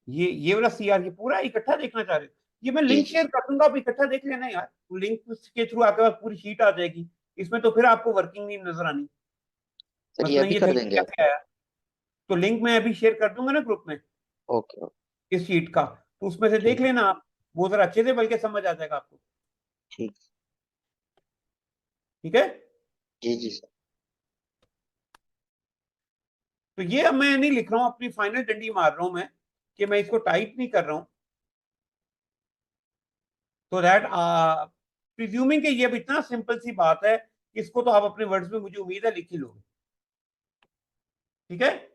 ये वाला सीआर ये पूरा इकट्ठा देखना चाह रहे हो? ये मैं जी लिंक जी शेयर कर दूंगा, आप इकट्ठा देख लेना यार। लिंक के थ्रू आपके पास पूरी शीट आ जाएगी। इसमें तो फिर आपको वर्किंग नहीं नजर आनी। सर, ये मसलन अभी ये कर जल्दी देंगे आप? कैसे आया? तो लिंक मैं अभी शेयर कर दूंगा ना ग्रुप में, ओके ओके। इस शीट का। तो उसमें से देख ठीक लेना आप, वो जरा अच्छे से बल्कि समझ आ जाएगा आपको। ठीक। ठीक है? जी जी सर। तो ये अब मैं नहीं लिख रहा हूं, अपनी फाइनल डंडी मार रहा हूं मैं, कि मैं इसको टाइप नहीं कर रहा हूं। तो दैट प्रिज्यूमिंग कि ये अब इतना सिंपल सी बात है, इसको तो आप अपने वर्ड्स में मुझे उम्मीद है लिख ही लोगे। ठीक है?